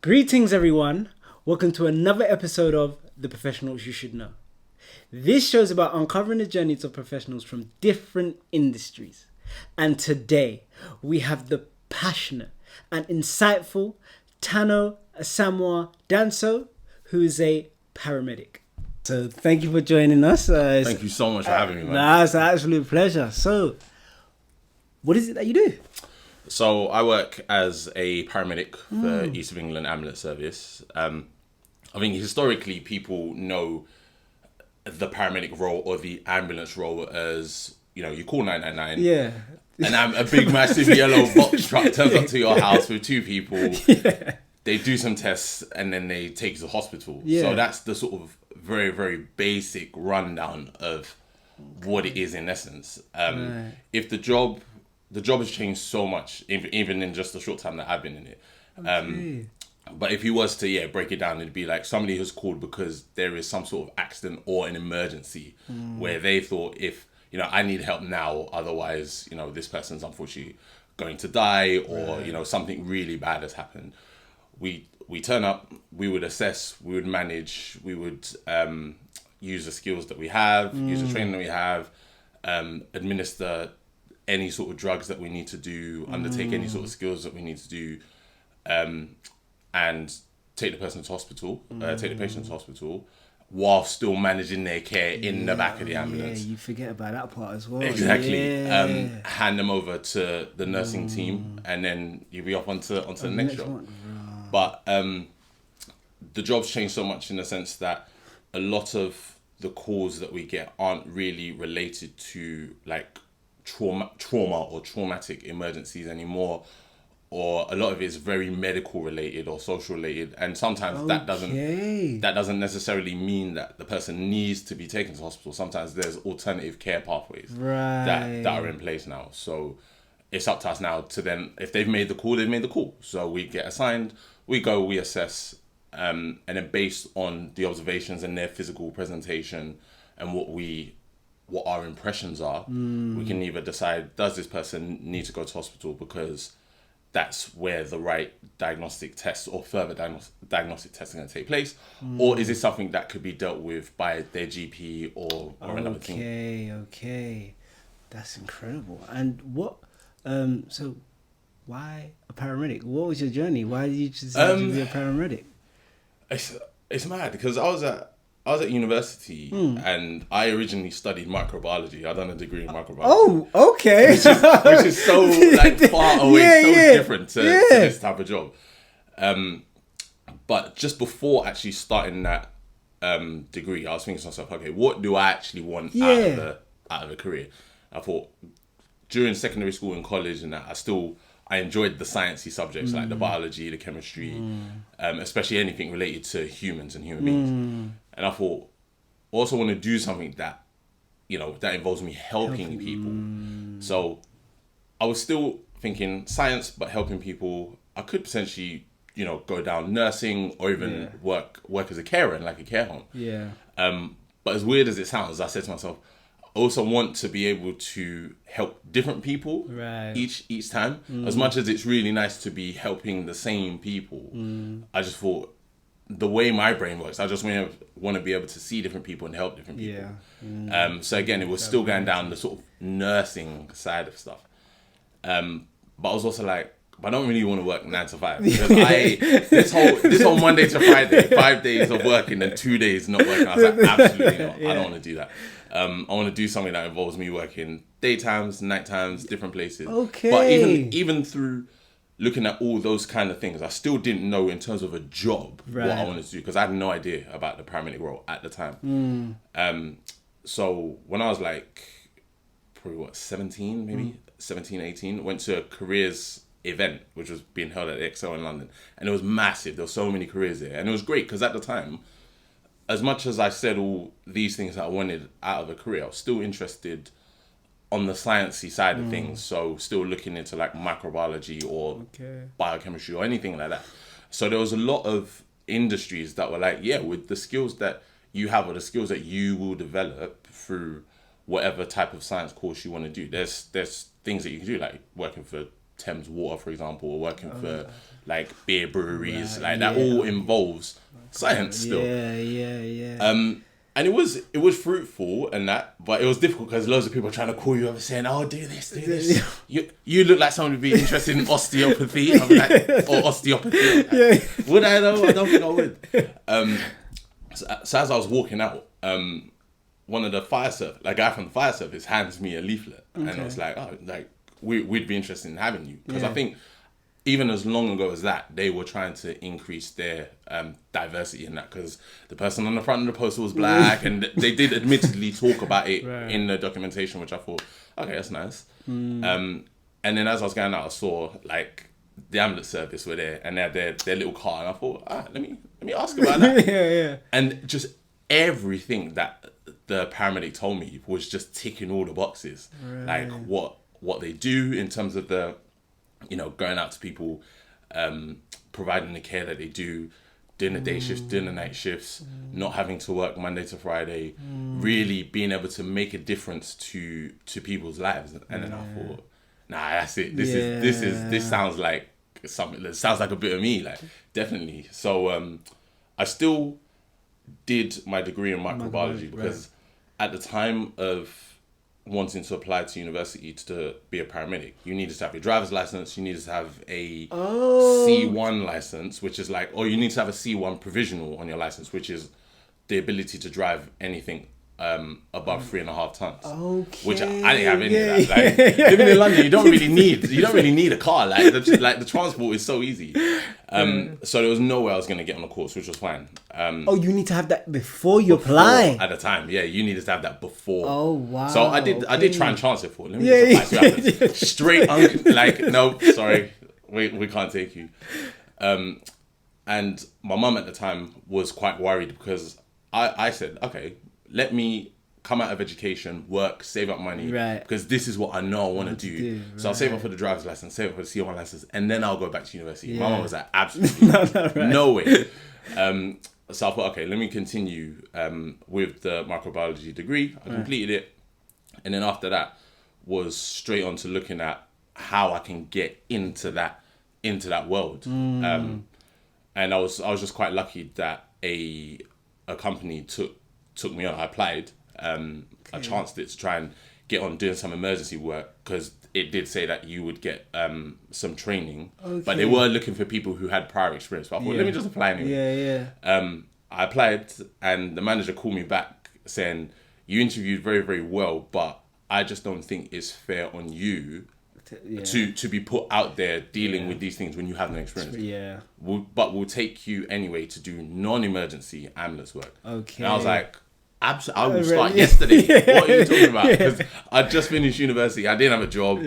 Greetings, everyone. Welcome to another episode of The Professionals You Should Know. This show is about uncovering the journeys of professionals from different industries. And today, we have the passionate and insightful Asamoah-Danso, who is a paramedic. So thank you for joining us. Thank you so much for having me, man. Nah, it's an absolute pleasure. So, what is it that you do? So I work as a paramedic for East of England Ambulance Service. I think historically people know the paramedic role or the ambulance role as, you call 999. Yeah. And a big, massive yellow box truck turns up to your house with two people. Yeah. They do some tests and then they take you to the hospital. Yeah. So that's the sort of very, very basic rundown of what it is in essence. If the job has changed so much, even in just the short time that I've been in it. But if you was to break it down, it'd be like somebody who's called because there is some sort of accident or an emergency where they thought if, I need help now, otherwise, this person's unfortunately going to die or, something really bad has happened. We turn up, we would assess, we would manage, we would use the skills that we have, use the training that we have, administer any sort of drugs that we need to do, undertake any sort of skills that we need to do, and take the person to hospital, take the patient to hospital, while still managing their care in the back of the ambulance. Yeah, you forget about that part as well. Exactly. Yeah. Hand them over to the nursing team, and then you'll be off onto the next job. But the job's changed so much in the sense that a lot of the calls that we get aren't really related to like trauma or traumatic emergencies anymore, or a lot of it is very medical related or social related, and sometimes that doesn't necessarily mean that the person needs to be taken to hospital. Sometimes there's alternative care pathways that are in place now. So it's up to us now to then, if they've made the call, so we get assigned, we go, we assess, and then based on the observations and their physical presentation and what our impressions are, we can either decide, does this person need to go to hospital because that's where the right diagnostic tests or further diagnostic tests are going to take place, or is it something that could be dealt with by their GP or another thing? Okay, that's incredible. And what? So, why a paramedic? What was your journey? Why did you decide to be a paramedic? It's mad because I was at university and I originally studied microbiology. I'd done a degree in microbiology. Oh, okay. Which is so far away, different to this type of job. But just before actually starting that degree, I was thinking to myself, okay, what do I actually want out of a career? I thought during secondary school and college and that, I enjoyed the sciencey subjects like the biology, the chemistry, especially anything related to humans and human beings. And I thought, I also want to do something that, that involves me helping people. So I was still thinking science, but helping people. I could potentially, go down nursing or even work as a carer in like a care home. Yeah. But as weird as it sounds, I said to myself, I also want to be able to help different people each time. As much as it's really nice to be helping the same people, I just thought the way my brain works, I just want to be able to see different people and help different people. Yeah. So again, it was still going down the sort of nursing side of stuff. But I was also like, I don't really want to work 9 to 5 because this whole Monday to Friday, 5 days of working and 2 days not working. I was like, absolutely not. I don't want to do that. I want to do something that involves me working daytimes, nightimes, different places. Okay. But even through looking at all those kind of things, I still didn't know in terms of a job what I wanted to do because I had no idea about the paramedic role at the time. So when I was like probably 17, maybe 17, 18, went to a careers event which was being held at the Excel in London, and it was massive. There were so many careers there, and it was great because at the time, as much as I said all these things that I wanted out of a career, I was still interested on the sciencey side of things. So still looking into like microbiology or biochemistry or anything like that. So there was a lot of industries that were like, with the skills that you have or the skills that you will develop through whatever type of science course you want to do. There's things that you can do, like working for Thames Water, for example, or working for like beer breweries, like that all involves science still. And it was fruitful and that, but it was difficult because loads of people are trying to call you up saying, "Oh, do this." You look like someone who'd be interested in osteopathy, or osteopathy. Would I though? I don't think I would. So as I was walking out, one of the guy from the fire service hands me a leaflet, and I was like, "Oh, like we'd be interested in having you," because I think even as long ago as that, they were trying to increase their diversity in that, because the person on the front of the poster was black, and they did admittedly talk about it in the documentation, which I thought, okay, that's nice. And then as I was going out, I saw like the ambulance service were there, and they had their little car, and I thought, let me ask about that. And just everything that the paramedic told me was just ticking all the boxes, like what they do in terms of the, going out to people, providing the care that they do, doing the day shifts, doing the night shifts, not having to work Monday to Friday, really being able to make a difference to people's lives. And then I thought, nah, that's it. This sounds like something that sounds like a bit of me, like definitely. So I still did my degree in microbiology because at the time of wanting to apply to university to be a paramedic, you needed to have your driver's license, you needed to have a C1 license, which is like, or you need to have a C1 provisional on your license, which is the ability to drive anything above 3.5 tons. Okay. Which I didn't have any of that. Like, living in London, you don't really need a car. Like the transport is so easy. So there was no way I was going to get on the course, which was fine. You need to have that before you apply. At the time, yeah, you needed to have that before. Oh wow. So I did try and chance it for. Let me just apply to happen. Straight like no, sorry, we can't take you. And my mum at the time was quite worried because I said, okay, let me come out of education, work, save up money, because this is what I know I want to do. So I'll save up for the driver's license, save up for the C1 license, and then I'll go back to university. My mum was like, absolutely no way. So I thought, okay, let me continue with the microbiology degree. I completed it, and then after that was straight on to looking at how I can get into that world. And I was just quite lucky that a company took me on. I applied. I chanced it to try and get on doing some emergency work because it did say that you would get some training, but they were looking for people who had prior experience. But I thought, let me just apply anyway. I applied, and the manager called me back saying, "You interviewed very, very well, but I just don't think it's fair on you to be put out there dealing with these things when you have no experience. But we'll take you anyway to do non-emergency ambulance work." Okay. And I was like, I will start yesterday. What are you talking about? Because I just finished university. I didn't have a job.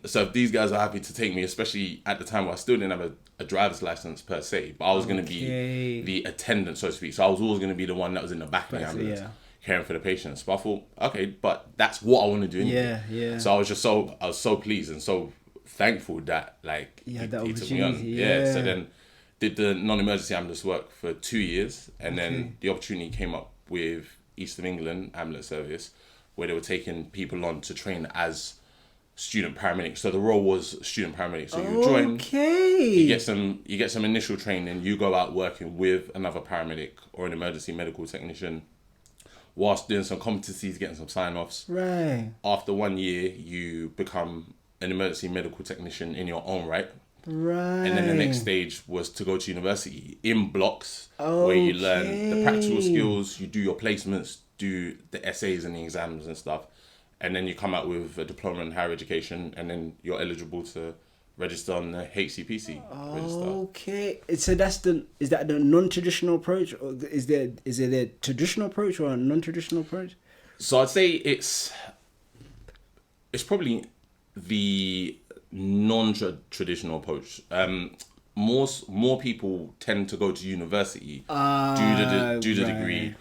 So if these guys are happy to take me, especially at the time where I still didn't have a driver's license per se, but I was going to be the attendant, so to speak. So I was always going to be the one that was in the back of the ambulance, caring for the patients. But I thought, okay, but that's what I want to do anyway. So I was so pleased and so thankful that he took me on. So then did the non-emergency ambulance work for 2 years, and then the opportunity came up with East of England Ambulance Service, where they were taking people on to train as student paramedics. So the role was student paramedic. So you join, you get some initial training, you go out working with another paramedic or an emergency medical technician, whilst doing some competencies, getting some sign-offs. After 1 year, you become an emergency medical technician in your own right. And then the next stage was to go to university in blocks, where you learn the practical skills, you do your placements, do the essays and the exams and stuff, and then you come out with a diploma in higher education, and then you're eligible to register on the HCPC register. So is that the non-traditional approach, or is it a traditional approach or a non-traditional approach? So I'd say it's probably the non-traditional approach. More people tend to go to university, do the degree,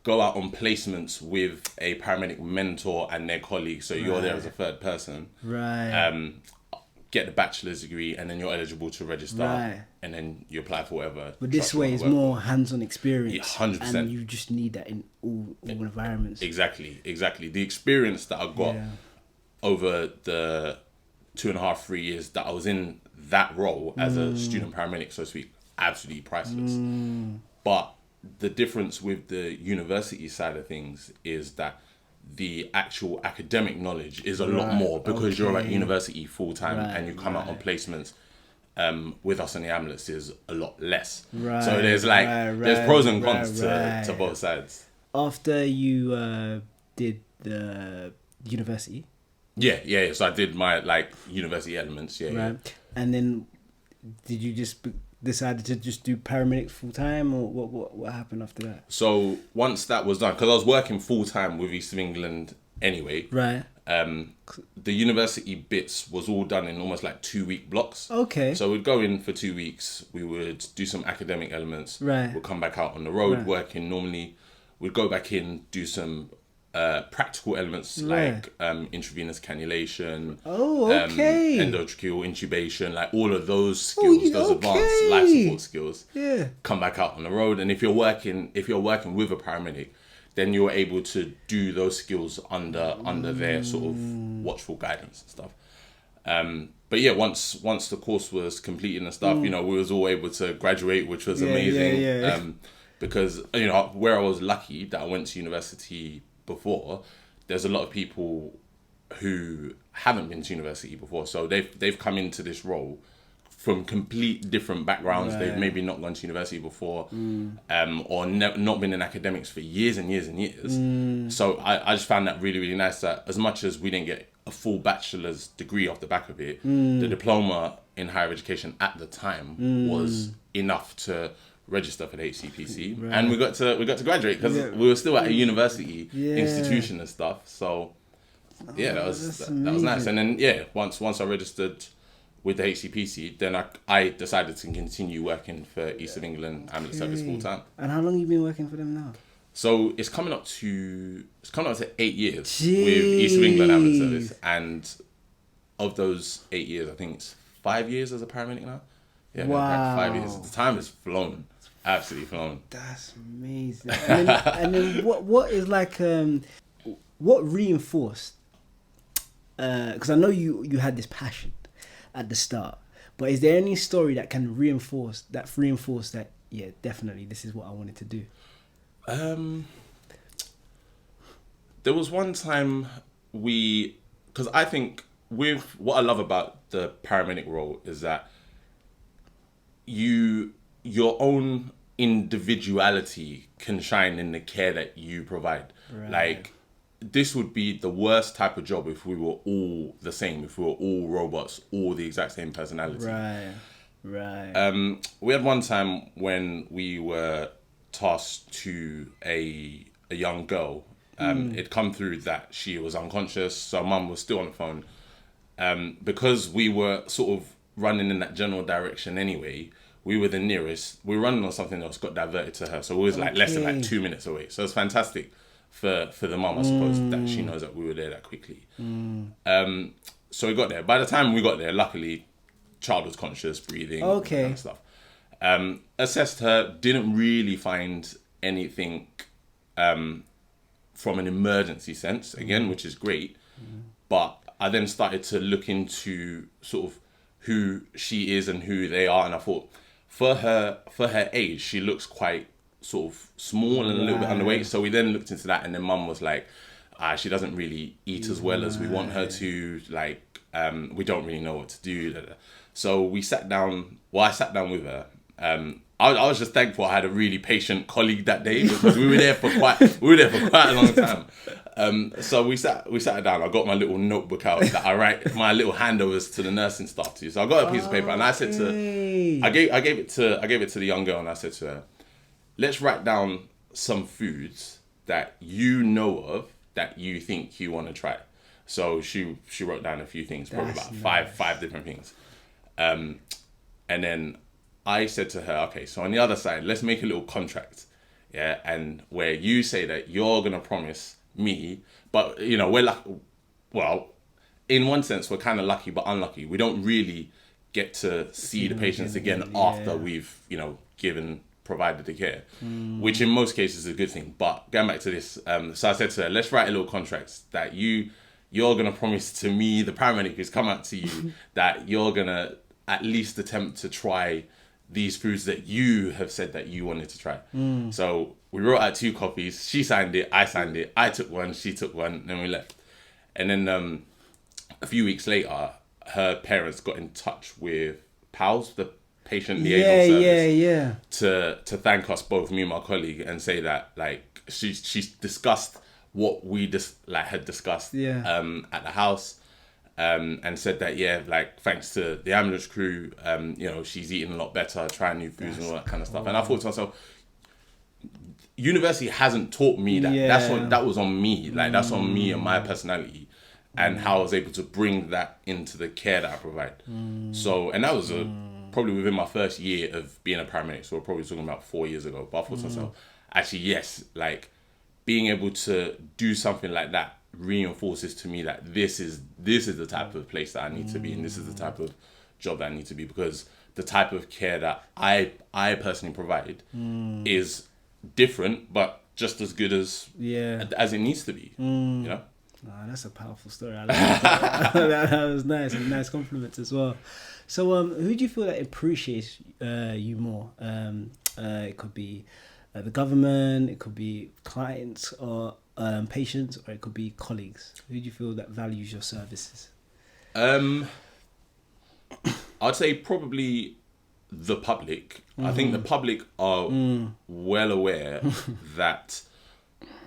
go out on placements with a paramedic mentor and their colleagues, so you're there as a third person, get the bachelor's degree, and then you're eligible to register, and then you apply for whatever. But this way is more hands-on experience, 100%. and you just need that in all environments. Exactly. The experience that I got over the 2.5, 3 years that I was in that role as a student paramedic, so to speak, absolutely priceless. But the difference with the university side of things is that the actual academic knowledge is a lot more, because you're at university full time and you come out on placements. With us in the ambulance is a lot less. So there's there's pros and cons to both sides. After you did the university. Yeah. So I did my university elements. Yeah. And then did you just decided to just do paramedics full time, or what happened after that? So once that was done, because I was working full time with East of England anyway. Right. The university bits was all done in almost 2-week blocks. Okay. So we'd go in for 2 weeks. We would do some academic elements. Right. We'd come back out on the road working normally. We'd go back in, do some practical elements like intravenous cannulation. Endotracheal intubation, all of those skills, those advanced life support skills. Yeah. Come back out on the road, and if you're working with a paramedic, then you're able to do those skills under their sort of watchful guidance and stuff. But yeah, once the course was completed and stuff, we was all able to graduate, which was amazing. Because where I was lucky that I went to university before, there's a lot of people who haven't been to university before, so they've come into this role from complete different backgrounds. They've maybe not gone to university before, or not been in academics for years and years and years. So I just found that really, really nice, that as much as we didn't get a full bachelor's degree off the back of it, the diploma in higher education at the time was enough to register for the HCPC, and we got to graduate, because we were still at a university institution and stuff. So that was nice. And then once I registered with the HCPC, then I decided to continue working for East of England Ambulance Service full time. And how long have you been working for them now? So it's coming up to 8 years with East of England Ambulance Service, and of those 8 years, I think it's 5 years as a paramedic now. Yeah, wow. 5 years. The time has flown, absolutely flown. That's amazing. And then what is what reinforced? Because I know you had this passion at the start, but is there any story that can reinforce that? Yeah, definitely, this is what I wanted to do. There was one time because I think with what I love about the paramedic role is that your own individuality can shine in the care that you provide. Right. This would be the worst type of job if we were all the same, if we were all robots, all the exact same personality. Right. We had one time when we were tasked to a young girl. It'd come through that she was unconscious, so mum was still on the phone. Because we were sort of running in that general direction anyway, we were the nearest. We were running on something else, got diverted to her, so it was less than 2 minutes away. So it's fantastic for the mum, I suppose, that she knows that we were there that quickly. So we got there. By the time we got there, luckily, child was conscious, breathing, all that kind of stuff. Assessed her, didn't really find anything from an emergency sense, again, which is great. But I then started to look into sort of who she is and who they are, and I thought, for her age, she looks quite sort of small and a little bit underweight. So we then looked into that, and then mum was like, she doesn't really eat as well as we want her to, we don't really know what to do. So we sat down, I sat down with her. I was just thankful I had a really patient colleague that day, because we were there for quite a long time. So we sat her down. I got my little notebook out that I write my little handovers to the nursing staff to. So I got a piece of paper, and I said to her, I gave it to the young girl, and I said to her, let's write down some foods that you know of that you think you want to try. So she wrote down a few things, probably about five different things. And then I said to her, okay, so on the other side, let's make a little contract. Yeah. And where you say that you're going to promise me, but we're lucky. Well, in one sense, we're kind of lucky, but unlucky. We don't really get to see the patients again after we've, provided the care, which in most cases is a good thing. But going back to this, so I said to her, let's write a little contract that you you're going to promise to me, the paramedic who's come out to you, that you're going to at least attempt to try these foods that you have said that you wanted to try. So we wrote out 2 copies. She signed it, I signed it. I took one, she took one, then we left. And then a few weeks later, her parents got in touch with PALS, the patient liaison service, to thank us both, me and my colleague, and say that like she's discussed what we had discussed at the house. And said that, like, thanks to the ambulance crew, she's eating a lot better, trying new foods and all that kind of stuff. And I thought to myself, university hasn't taught me that. That was on me. Like, that's on me and my personality and how I was able to bring that into the care that I provide. So, and that was probably within my first year of being a paramedic. So we're probably talking about 4 years ago. But I thought to myself, actually, yes, like, being able to do something like that reinforces to me that this is the type of place that I need to be, and this is the type of job that I need to be, because the type of care that I personally provide is different but just as good as it needs to be. You know? Oh, that's a powerful story. I like that. That was nice, and nice compliments as well. So who do you feel that appreciates you more? It could be the government, it could be clients, or patients, or it could be colleagues. Who do you feel that values your services? I'd say probably the public. I think the public are well aware that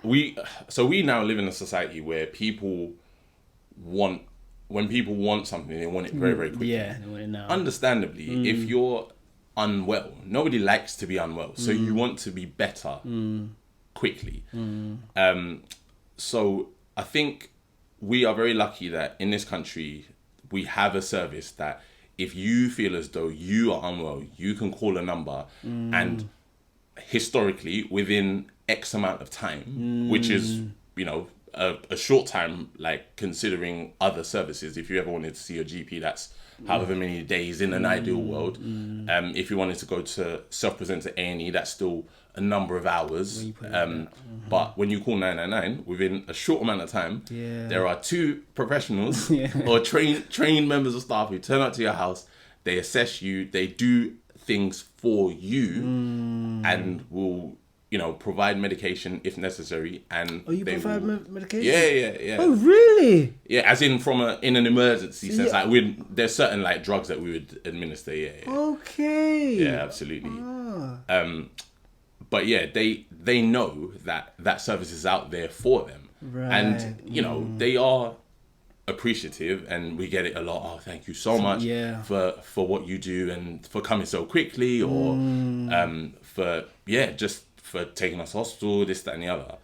we now live in a society where when people want something, they want it very, very quickly. Yeah, they want it now. Understandably, if you're unwell, nobody likes to be unwell, so you want to be better quickly. So I think we are very lucky that in this country we have a service that if you feel as though you are unwell, you can call a number and historically within X amount of time, which is, a short time, like considering other services. If you ever wanted to see your GP, that's however many days in an ideal world. If you wanted to go to self-present to A&E, that's still a number of hours. But when you call 999, within a short amount of time, there are 2 professionals or trained members of staff who turn up to your house. They assess you, they do things for you, and will provide medication if necessary. And you provide medication? Yeah. Oh, really? Yeah, as in in an emergency sense. Like there's certain like drugs that we would administer. Yeah. Okay. Yeah, absolutely. But yeah, they know that service is out there for them, and they are appreciative, and we get it a lot. Oh, thank you so much for what you do and for coming so quickly, or for taking us to hospital, this, that, and the other.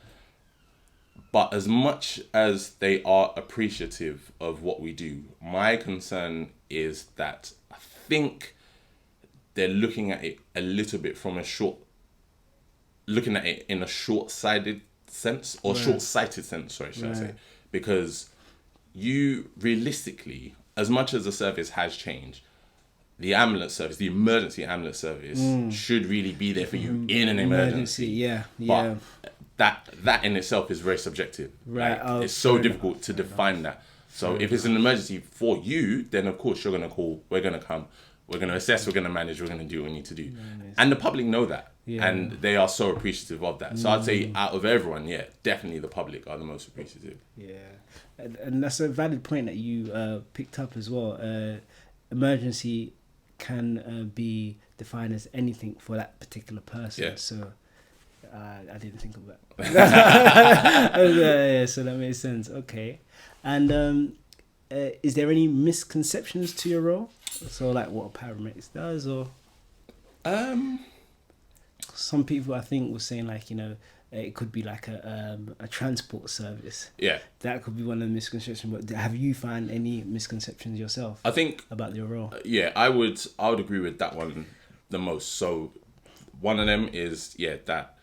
But as much as they are appreciative of what we do, my concern is that I think they're looking at it a little bit looking at it in a short-sighted sense, or short-sighted sense, sorry, should I say. Because you, realistically, as much as the service has changed, the ambulance service, the emergency ambulance service, should really be there for you in an emergency. But that in itself is very subjective. Right. Like, it's so difficult to define that. So if it's an emergency for you, then of course you're going to call, we're going to come, we're going to assess, we're going to manage, we're going to do what we need to do. And the public know that. And they are so appreciative of that. So I'd say out of everyone, definitely the public are the most appreciative. Yeah. And that's a valid point that you picked up as well. Emergency can be defined as anything for that particular person. Yeah. So I didn't think of that. So that makes sense. Okay. And is there any misconceptions to your role? So like what a paramedic does, or some people I think were saying like, it could be like a transport service. Yeah. That could be one of the misconceptions. But have you found any misconceptions yourself? I think about your role. I would agree with that one the most. So one of them is that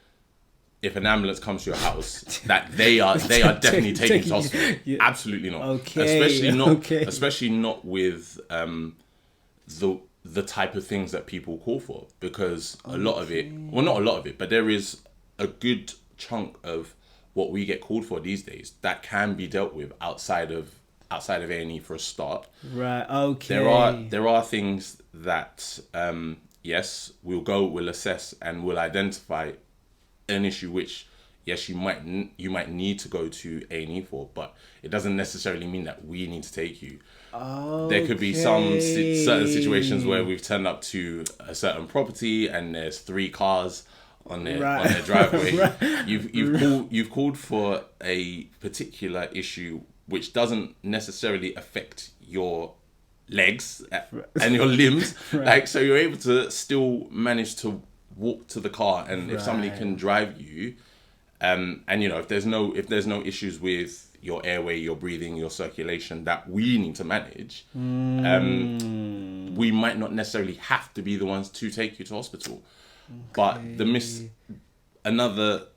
if an ambulance comes to your house, that they are definitely taking to hospital. Yeah. Absolutely not. Okay. Especially not with the type of things that people call for, because a lot of it, well, not a lot of it, but there is a good chunk of what we get called for these days, that can be dealt with outside of A&E for a start. Right. Okay. There are things that yes, we'll assess and we'll identify an issue which, yes, you might need to go to A&E for, but it doesn't necessarily mean that we need to take you. There could be some certain situations where we've turned up to a certain property and there's 3 cars on their driveway. Right. You've called for a particular issue which doesn't necessarily affect your legs and your limbs. Right. Like, so you're able to still manage to walk to the car, and if somebody can drive you, and you know, if there's no issues with your airway, your breathing, your circulation that we need to manage, we might not necessarily have to be the ones to take you to hospital. But another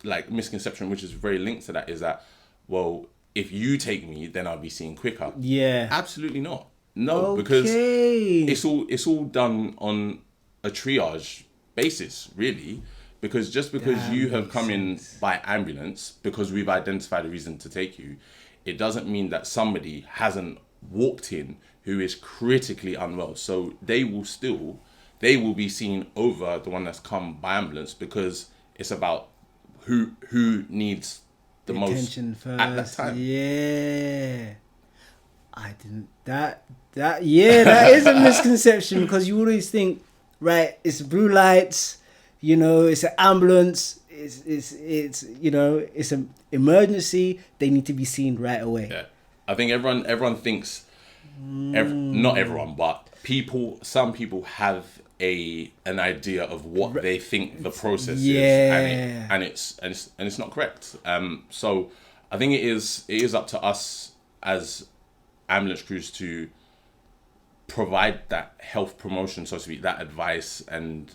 like misconception which is very linked to that is that, well, if you take me, then I'll be seen quicker. Yeah. Absolutely not. No, because it's all done on a triage basis, really. Because just because you have come in by ambulance, because we've identified a reason to take you, it doesn't mean that somebody hasn't walked in who is critically unwell. So they will be seen over the one that's come by ambulance, because it's about who needs the most attention first. At that time. Yeah. That is a misconception, because you always think, right, it's blue lights, you know, it's an ambulance, it's you know, it's an emergency, they need to be seen right away. Yeah. I think everyone thinks, not everyone, but some people have an idea of what they think the process is, and it's not correct. So I think it is up to us as ambulance crews to provide that health promotion, so to speak, that advice. And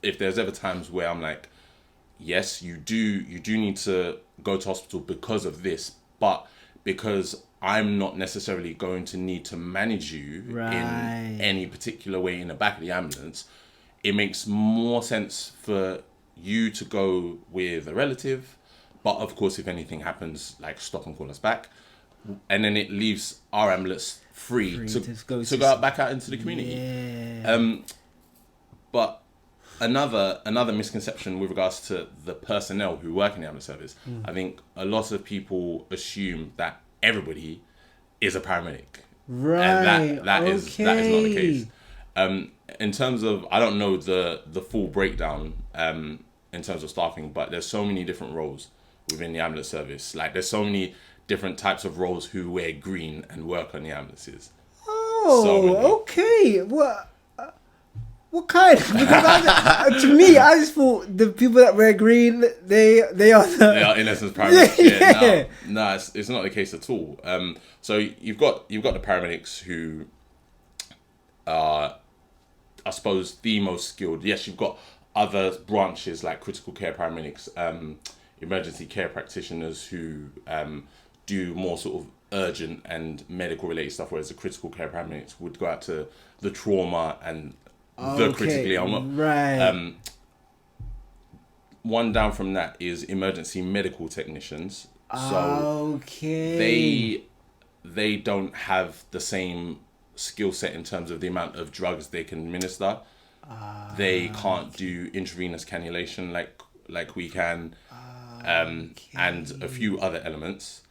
if there's ever times where I'm like, yes, you do need to go to hospital because of this, but because I'm not necessarily going to need to manage you in any particular way in the back of the ambulance, it makes more sense for you to go with a relative. But of course, if anything happens, like, stop and call us back. And then it leaves our ambulance free to go out back out into the community. Yeah. But another misconception with regards to the personnel who work in the ambulance service, I think a lot of people assume that everybody is a paramedic. Right. And that is not the case. In terms of, I don't know the full breakdown in terms of staffing, but there's so many different roles within the ambulance service. Like, there's so many different types of roles who wear green and work on the ambulances. Oh, okay. What kind? Because to me, I just thought the people that wear green, they are they are in essence paramedics. No, it's not the case at all. So you've got the paramedics who are, I suppose, the most skilled. Yes, you've got other branches like critical care paramedics, emergency care practitioners who do more sort of urgent and medical related stuff, whereas the critical care paramedics would go out to the trauma and the critically unwell. Right. One down from that is emergency medical technicians. So they don't have the same skill set in terms of the amount of drugs they can administer. They can't do intravenous cannulation like we can, and a few other elements.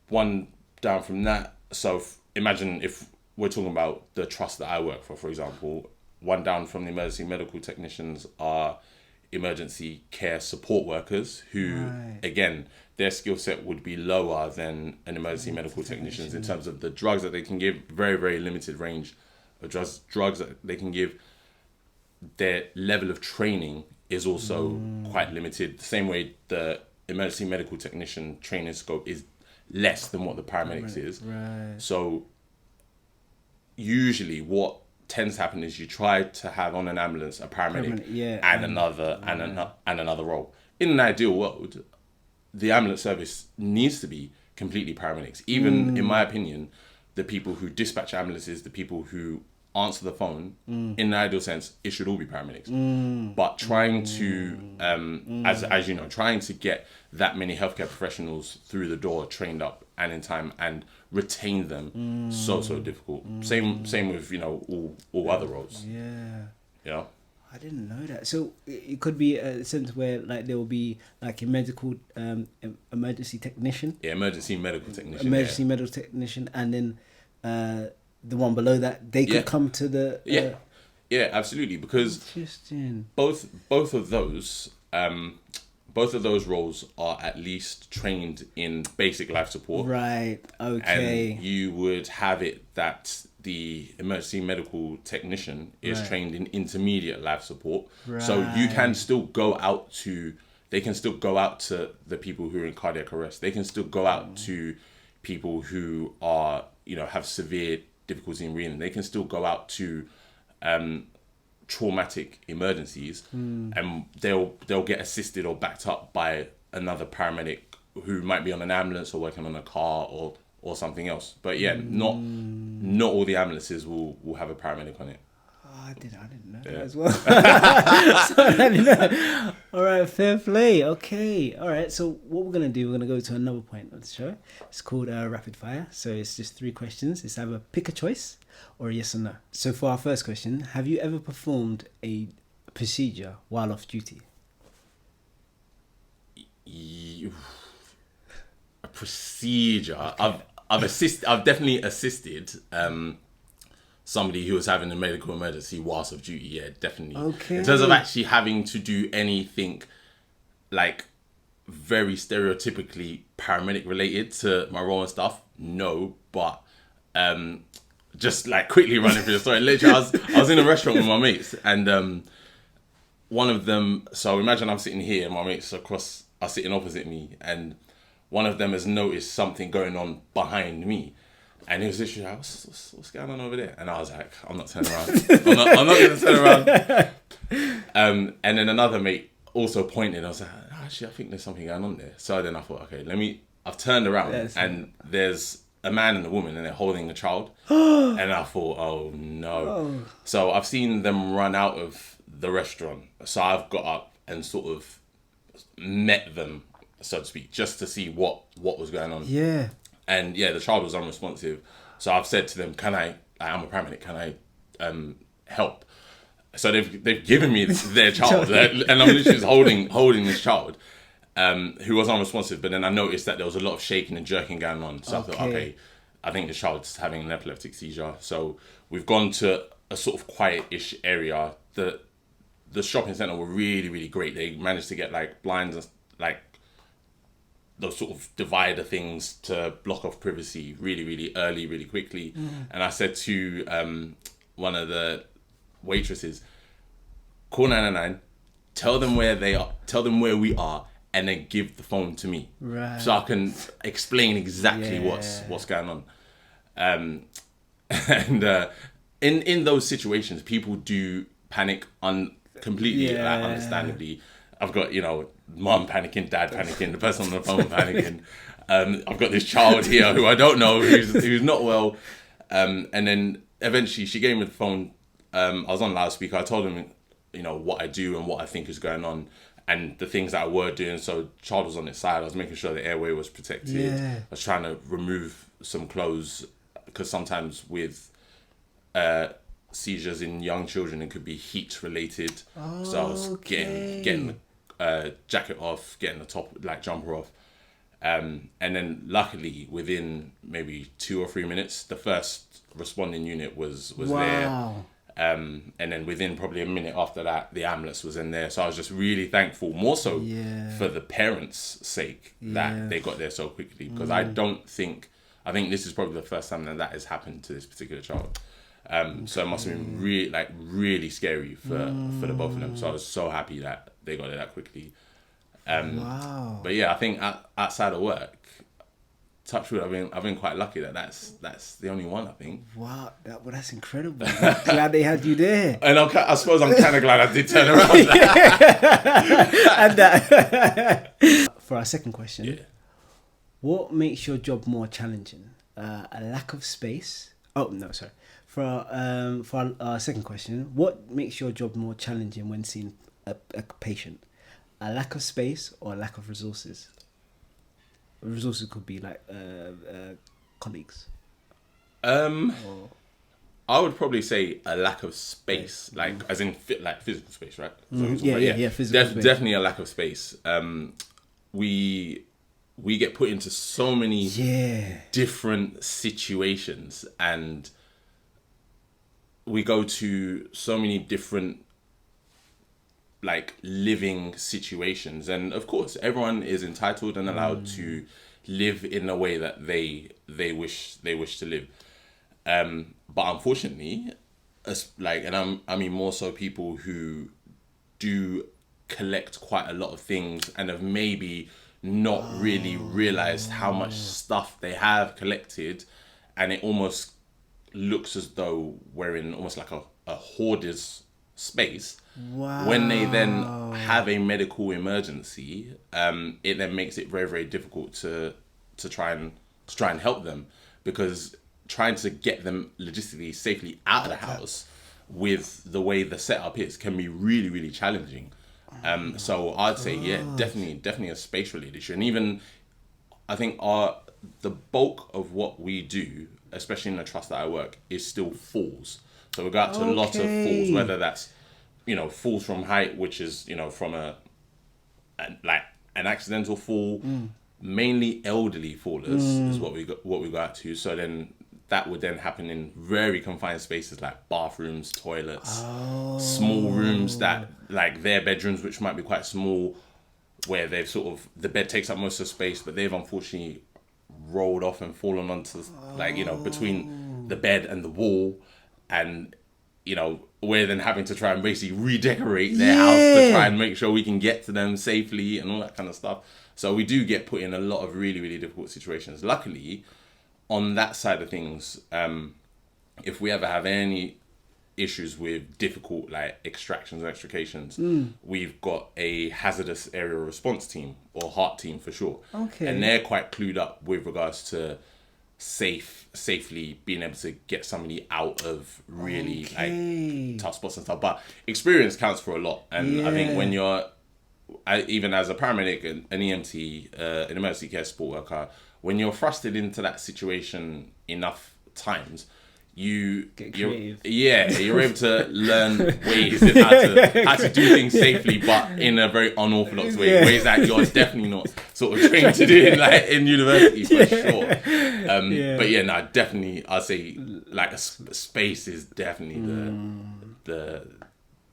One down from that, so imagine if we're talking about the trust that I work for example, one down from the emergency medical technicians are emergency care support workers who, again, their skill set would be lower than an emergency medical technicians in terms of the drugs that they can give. Very, very limited range of drugs that they can give. Their level of training is also quite limited. The same way the emergency medical technician training scope is less than what the paramedics is. Right. So usually what tends to happen is you try to have on an ambulance a paramedic and another role. In an ideal world, the ambulance service needs to be completely paramedics. Even in my opinion, the people who dispatch ambulances, the people who answer the phone, in the ideal sense, it should all be paramedics. But trying to, as you know, trying to get that many healthcare professionals through the door, trained up and in time, and retain them, so difficult. Same with, you know, all other roles. Yeah. You know? I didn't know that. So it could be a sense where like there will be like a medical emergency technician. Yeah, emergency medical technician. Medical technician, and then the one below that they could come to the. Yeah, absolutely. Because interesting. Both of those roles are at least trained in basic life support. Right. Okay. And you would have it that the emergency medical technician is trained in intermediate life support. Right. So you can still go out to, they can still go out to the people who are in cardiac arrest. They can still go out to people who are, you know, have severe difficulty in breathing. They can still go out to traumatic emergencies, and they'll get assisted or backed up by another paramedic who might be on an ambulance or working on a car or something else. But yeah, not all the ambulances will have a paramedic on it. Oh, I didn't know that as well. So I didn't know. All right, fair play. Okay, all right. So what we're gonna do? We're gonna go to another point of the show. It's called rapid fire. So it's just 3 questions. It's either pick a choice or yes or no. So for our first question, have you ever performed a procedure while off duty? A procedure. Okay. I've definitely assisted somebody who was having a medical emergency whilst off duty. Yeah, definitely. Okay. In terms of actually having to do anything like very stereotypically paramedic related to my role and stuff, no. But just like quickly running through the story. Literally, I was in a restaurant with my mates, and one of them. So imagine I'm sitting here, my mates are sitting opposite me, and one of them has noticed something going on behind me, and he was literally like, "What's going on over there?" And I was like, "I'm not turning around. I'm not going to turn around." And then another mate also pointed. I was like, "Actually, I think there's something going on there." So then I thought, okay, I've turned around, and there's a man and a woman, and they're holding a child. And I thought, oh no. Oh. So I've seen them run out of the restaurant. So I've got up and sort of met them, so to speak, just to see what was going on. Yeah. And yeah, the child was unresponsive. So I've said to them, I'm a paramedic, can I help? So they've given me their child, and I'm literally just holding this child. Who was unresponsive, but then I noticed that there was a lot of shaking and jerking going on. So I thought, okay, I think the child's having an epileptic seizure. So we've gone to a sort of quiet-ish area. The shopping centre were really, really great. They managed to get like blinds, like those sort of divider things to block off privacy really, really early, really quickly. And I said to one of the waitresses, call 999, tell them where they are, tell them where we are, and then give the phone to me, right, so I can explain exactly what's going on. And in those situations, people do panic completely, understandably. I've got, mum panicking, dad panicking, the person on the phone panicking. I've got this child here who I don't know, who's not well. And then eventually she gave me the phone. I was on loudspeaker. I told him, what I do and what I think is going on, and the things that I were doing. So child was on its side. I was making sure the airway was protected. Yeah. I was trying to remove some clothes, because sometimes with seizures in young children, it could be heat related. Oh, so I was getting the jacket off, getting the top jumper off. And then luckily within maybe 2 or 3 minutes, the first responding unit was there. And then within probably a minute after that, the ambulance was in there. So I was just really thankful, more so for the parents' sake, that they got there so quickly. Because I think this is probably the first time that has happened to this particular child. So it must have been really scary for the both of them. So I was so happy that they got there that quickly. Wow. But yeah, I think outside of work, touch wood, I've been quite lucky that's the only one, I think. Wow, that's incredible. I'm glad they had you there. And I suppose I'm kind of glad I did turn around. And for our second question, what makes your job more challenging? A lack of space? Oh, no, sorry. For our second question, what makes your job more challenging when seeing a patient? A lack of space or a lack of resources? Resources could be like colleagues. Or, I would probably say a lack of space, like as in like physical space, right? Physical space. Definitely a lack of space. We get put into so many different situations, and we go to so many different like living situations, and of course everyone is entitled and allowed to live in a way that they wish to live. But unfortunately, I mean more so people who do collect quite a lot of things and have maybe not really realized how much stuff they have collected, and it almost looks as though we're in almost like a hoarder's space. Wow. When they then have a medical emergency, it then makes it very, very difficult to try and help them, because trying to get them logistically safely out of the house with the way the setup is can be really, really challenging. So I'd say, definitely a space related issue. And even I think the bulk of what we do, especially in the trust that I work, is still falls. So we go out to a lot of falls, whether that's, falls from height, which is, from an accidental fall, mainly elderly fallers is what we go out to. So then that would then happen in very confined spaces like bathrooms, toilets, small rooms that like their bedrooms, which might be quite small, where they've sort of, the bed takes up most of the space, but they've unfortunately rolled off and fallen onto between the bed and the wall, and we're then having to try and basically redecorate their house to try and make sure we can get to them safely and all that kind of stuff. So we do get put in a lot of really, really difficult situations. Luckily, on that side of things, if we ever have any issues with difficult like extractions or extrications, we've got a hazardous area response team, or HART team for short. Okay. And they're quite clued up with regards to safely being able to get somebody out of really like tough spots and stuff. But experience counts for a lot. And I think when you're, even as a paramedic, an EMT, an emergency care support worker, when you're thrusted into that situation enough times, you're able to learn ways in how to do things safely, but in a very unorthodox way, ways that you're definitely not sort of trained to do in university for sure. But definitely I'd say like a space is definitely the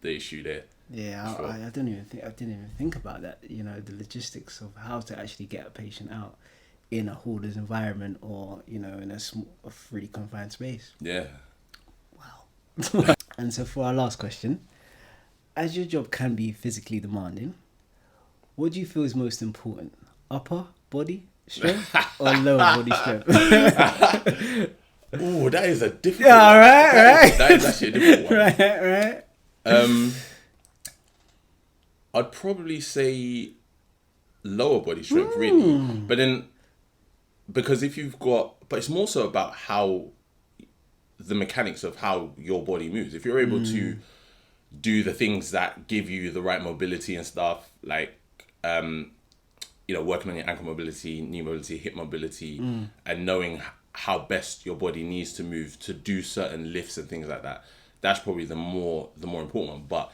issue there. Yeah, sure. I didn't even think about that. The logistics of how to actually get a patient out in a hoarder's environment, or in a really confined space. Yeah. Wow. And so for our last question, as your job can be physically demanding, what do you feel is most important? Upper body strength or lower body strength? Oh, that is a difficult one. Right. That is actually a difficult one. Right. I'd probably say lower body strength, really. But then, because but it's more so about how the mechanics of how your body moves. If you're able to do the things that give you the right mobility and stuff, like, working on your ankle mobility, knee mobility, hip mobility, and knowing how best your body needs to move to do certain lifts and things like that, that's probably the more important one. But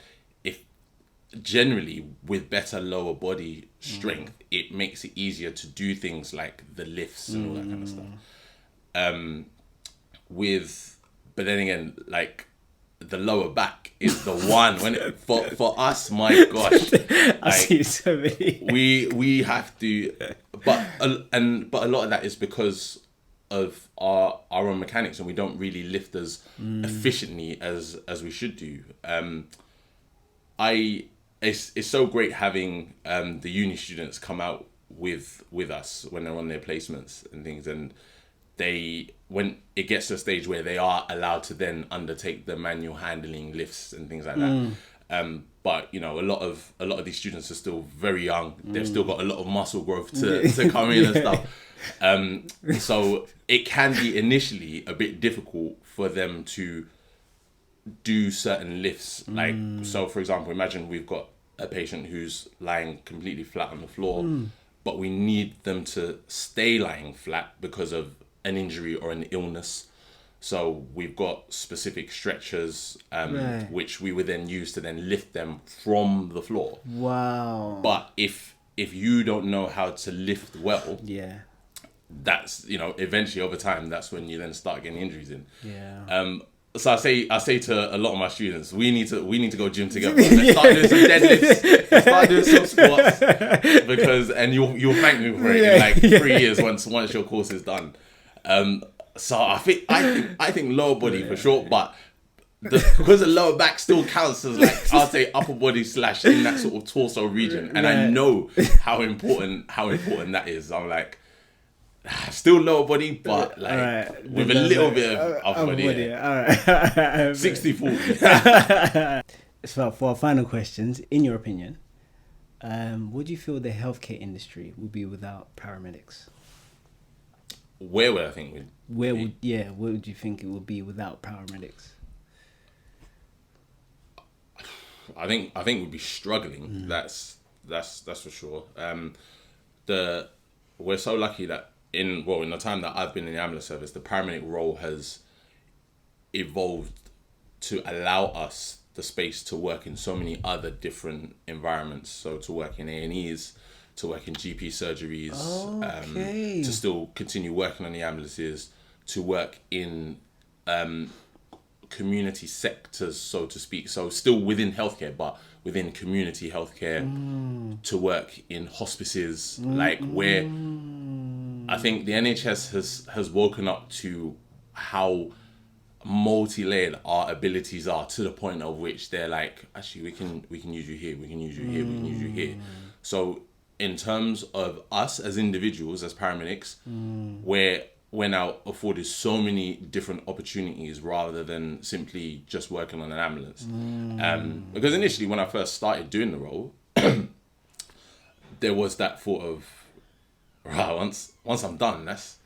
generally, with better lower body strength, it makes it easier to do things like the lifts and all that kind of stuff. But then again, like the lower back is the one for us. My gosh, I see so many. We have to, but a lot of that is because of our own mechanics, and we don't really lift as efficiently as we should do. It's so great having the uni students come out with us when they're on their placements and things, and when it gets to a stage where they are allowed to then undertake the manual handling lifts and things like that. but a lot of these students are still very young. They've still got a lot of muscle growth to come in and stuff. So it can be initially a bit difficult for them to do certain lifts. Like, so for example, imagine we've got a patient who's lying completely flat on the floor, but we need them to stay lying flat because of an injury or an illness. So we've got specific stretchers, which we would then use to then lift them from the floor. Wow. But if you don't know how to lift well, that's, eventually over time, that's when you then start getting injuries in. Yeah. So I say to a lot of my students, we need to go gym together. Let's start doing some deadlifts. Let's start doing some squats, and you'll thank me for it in like 3 years once your course is done. So I think lower body for sure, but because the lower back still counts as like, I'll say upper body / in that sort of torso region, and I know how important that is. I'm like, still lower body, but like with a little bit of upper body. All right. 60-40. So for our final questions, in your opinion, what do you feel the healthcare industry would be without paramedics? Where would I think where would you think it would be without paramedics? I think we'd be struggling. That's for sure. We're so lucky that in the time that I've been in the ambulance service, the paramedic role has evolved to allow us the space to work in so many other different environments. So to work in A&Es, to work in GP surgeries, to still continue working on the ambulances, to work in community sectors, so to speak. So still within healthcare, but within community healthcare, to work in hospices, like where I think the NHS has woken up to how multi-layered our abilities are, to the point of which they're like, actually, we can use you here, we can use you here, we can use you here. So in terms of us as individuals, as paramedics, we're now afforded so many different opportunities rather than simply just working on an ambulance. Because initially, when I first started doing the role, there was that thought of, right, once I'm done, that's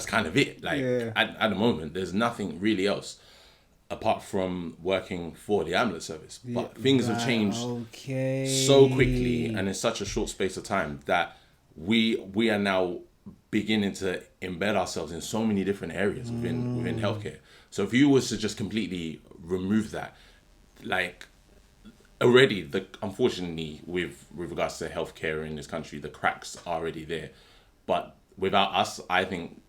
kind of it. Like at the moment, there's nothing really else apart from working for the ambulance service. But things have changed so quickly and in such a short space of time that we are now beginning to embed ourselves in so many different areas within healthcare. So if you was to just completely remove that, like already unfortunately with regards to healthcare in this country, the cracks are already there. But without us, I think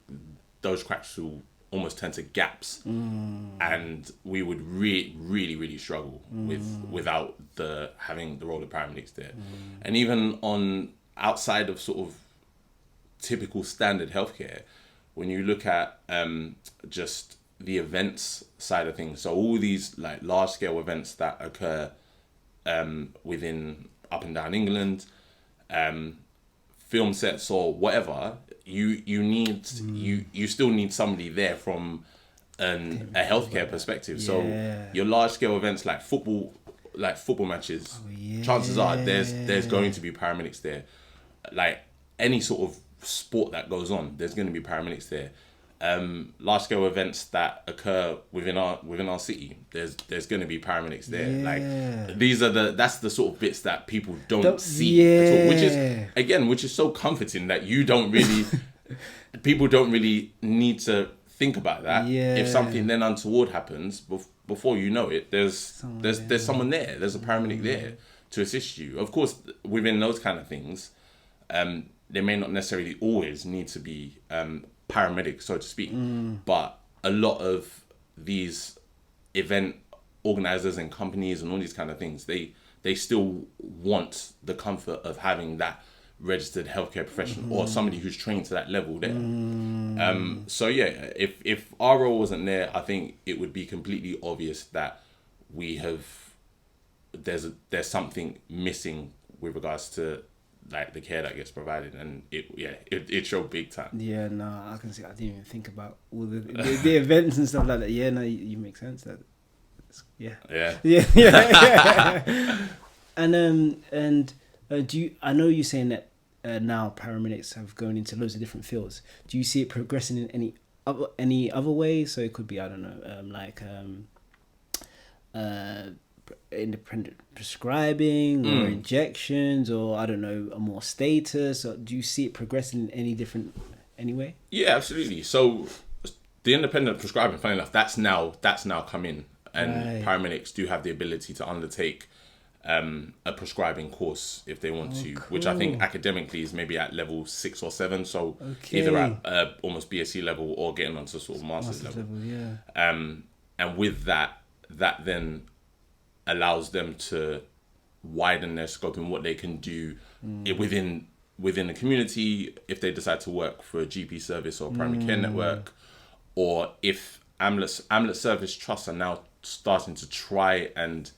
those cracks will almost turn to gaps, and we would really struggle without having the role of paramedics there. And even on outside of sort of typical standard healthcare, when you look at just the events side of things, so all these like large scale events that occur within up and down England, film sets or whatever, you still need somebody there from a healthcare perspective. So your large scale events like football matches, chances are there's going to be paramedics there. Like any sort of sport that goes on, there's going to be paramedics there. Large scale events that occur within our city, there's going to be paramedics there. Like that's the sort of bits that people don't see at all, which is so comforting that people don't really need to think about that. If something then untoward happens, before you know it, there's someone there, there's a paramedic there to assist you. Of course, within those kind of things, there may not necessarily always need to be paramedics, so to speak, but a lot of these event organizers and companies and all these kind of things, they still want the comfort of having that registered healthcare professional or somebody who's trained to that level there. So yeah, if our role wasn't there, I think it would be completely obvious that there's something missing with regards to like the care that gets provided, and it showed big time. Yeah, no, I can see. I didn't even think about all the events and stuff like that. Yeah, no, you make sense. Yeah. Yeah. Yeah. Yeah. And do you? I know you're saying that now paramedics have gone into loads of different fields. Do you see it progressing in any other way? So it could be, I don't know, independent prescribing or injections, or I don't know, a more status. Or do you see it progressing in any different way? Yeah, absolutely. So the independent prescribing, funny enough, that's now come in, and paramedics do have the ability to undertake a prescribing course if they want to, which I think academically is maybe at level 6 or 7. So either at almost BSc level or getting onto sort of master's level. Yeah. And with that then allows them to widen their scope in what they can do within the community, if they decide to work for a GP service or a primary care network, or if ambulance service trusts are now starting to try and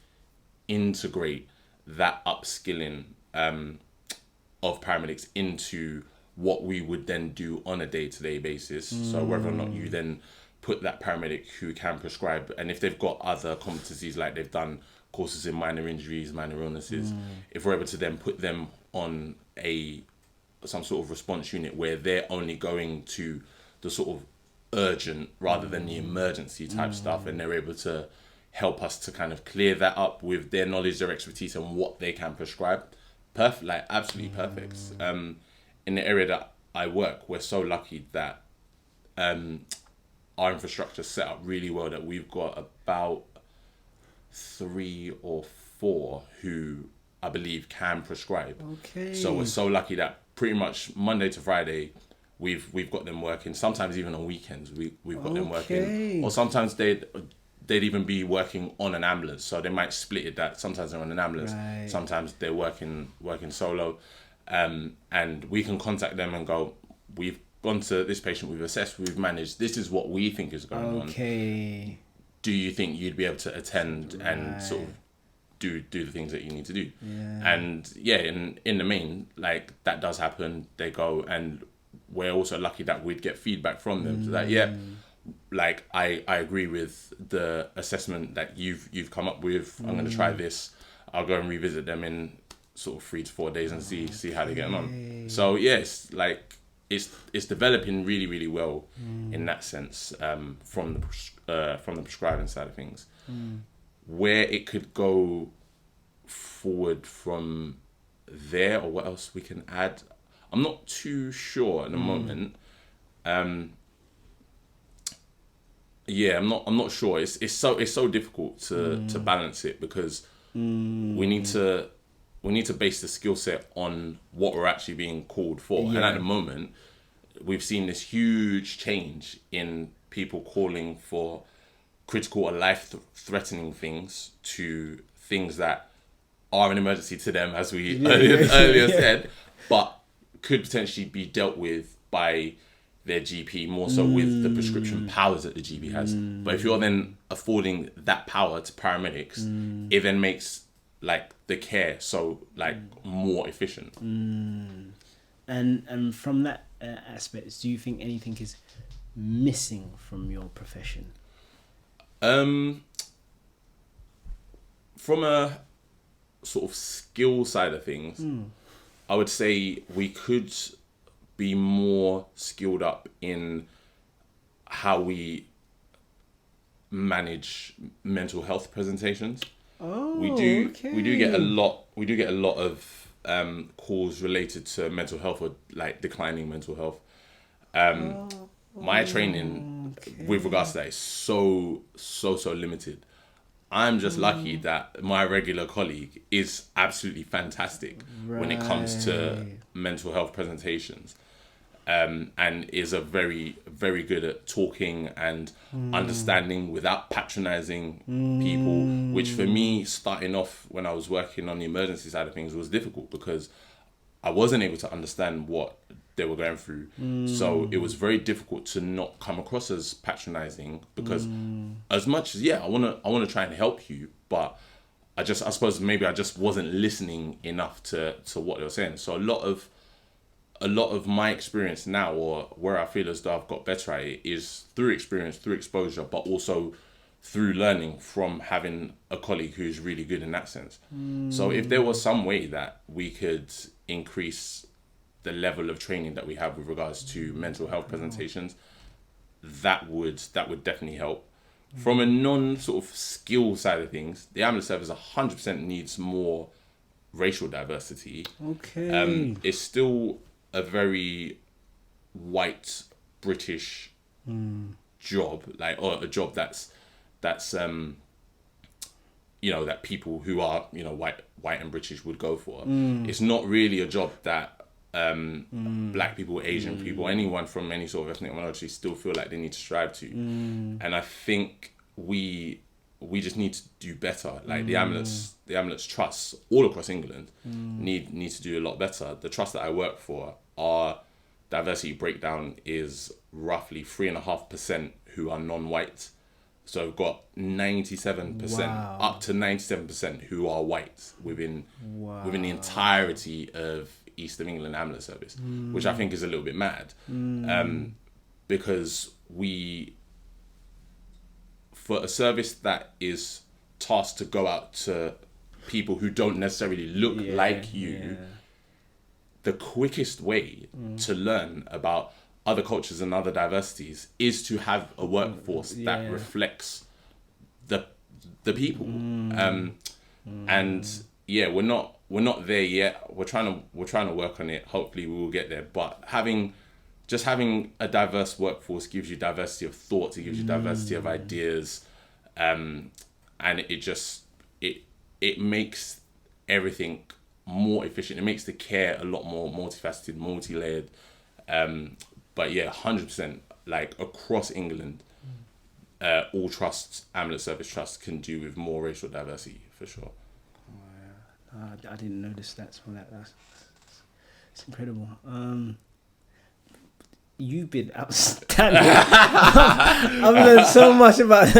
integrate that upskilling of paramedics into what we would then do on a day-to-day basis. So whether or not you then put that paramedic who can prescribe, and if they've got other competencies, like they've done courses in minor injuries, minor illnesses, if we're able to then put them on some sort of response unit where they're only going to the sort of urgent rather than the emergency type stuff, and they're able to help us to kind of clear that up with their knowledge, their expertise, and what they can prescribe. Perfect, like absolutely perfect. In the area that I work, we're so lucky that our infrastructure set up really well, that we've got about 3 or 4 who I believe can prescribe. Okay. So we're so lucky that pretty much Monday to Friday we've got them working. Sometimes even on weekends we've got them working, or sometimes they'd even be working on an ambulance. So they might split it that sometimes they're on an ambulance, sometimes they're working solo, and we can contact them and go, we've gone to this patient, we've assessed, we've managed, this is what we think is going on. Do you think you'd be able to attend and sort of do the things that you need to do? And in the main, like, that does happen. They go, and we're also lucky that we'd get feedback from them. So that like I agree with the assessment that you've come up with. I'm going to try this. I'll go and revisit them in sort of 3 to 4 days and see how they're getting on. So yes, like it's developing really, really well in that sense, from the prescribing side of things. Where it could go forward from there, or what else we can add, I'm not too sure at the moment. I'm not sure. It's so difficult to balance it, because we need to base the skill set on what we're actually being called for. And at the moment, we've seen this huge change in people calling for critical or life-threatening things to things that are an emergency to them, as we earlier said, but could potentially be dealt with by their GP, more so with the prescription powers that the GP has. But if you're then affording that power to paramedics, it then makes like the care so like more efficient. And from that aspect, do you think anything is missing from your profession? From a sort of skill side of things, I would say we could be more skilled up in how we manage mental health presentations. We do get a lot of calls related to mental health, or like declining mental health. My training with regards to that is so limited. I'm just lucky that my regular colleague is absolutely fantastic when it comes to mental health presentations, and is a very, very good at talking and understanding without patronizing people, which for me, starting off when I was working on the emergency side of things, was difficult, because I wasn't able to understand what they were going through. So it was very difficult to not come across as patronizing, because as much as I want to try and help you, but I suppose maybe I just wasn't listening enough to what they were saying. So a lot of my experience now, or where I feel as though I've got better at it, is through experience, through exposure, but also through learning from having a colleague who's really good in that sense. So if there was some way that we could increase the level of training that we have with regards to mental health presentations, that would definitely help. From a non sort of skill side of things, the ambulance service 100% needs more racial diversity. Okay. It's still a very white British job, or a job that's that people who are white and British would go for. It's not really a job that black people, Asian people, anyone from any sort of ethnic minority still feel like they need to strive to. And I think we just need to do better. Like the ambulance trusts all across England need to do a lot better. The trust that I work for, our diversity breakdown is roughly 3.5% who are non-white. So we've got 97%, up to 97% who are white within the entirety of East of England ambulance service, which I think is a little bit mad, because for a service that is tasked to go out to people who don't necessarily look like you, the quickest way to learn about other cultures and other diversities is to have a workforce that reflects the people. And we're not there yet. We're trying to work on it. Hopefully we will get there. But having a diverse workforce gives you diversity of thoughts. It gives you diversity of ideas, and it makes everything more efficient. It makes the care a lot more multifaceted, multi-layered. But 100%, like across England, all trusts, ambulance service trusts, can do with more racial diversity for sure. I didn't know the stats from that. That's incredible. You've been outstanding. I've learned so much about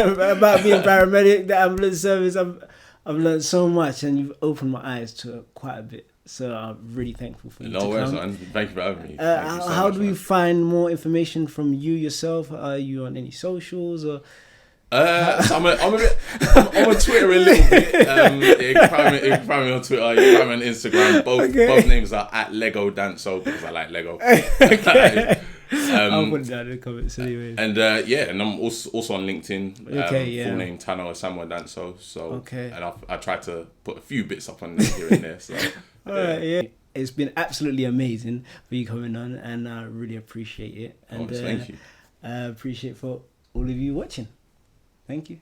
being paramedic, the ambulance service. I've learned so much, and you've opened my eyes to quite a bit. So I'm really thankful for you. No worries, man. Thank you for having me. How do we find more information from you yourself? Are you on any socials or? So I'm on Twitter a little bit. You can find me on Twitter. You can find me on Instagram. Both names are at Lego-Danso because I like Lego. Okay. I'll put it down in the comments anyway. And and I'm also on LinkedIn. Full name Asamoah-Danso. So and I try to put a few bits up on there here and there. So it's been absolutely amazing for you coming on, and I really appreciate it. And thank you. I appreciate for all of you watching. Thank you.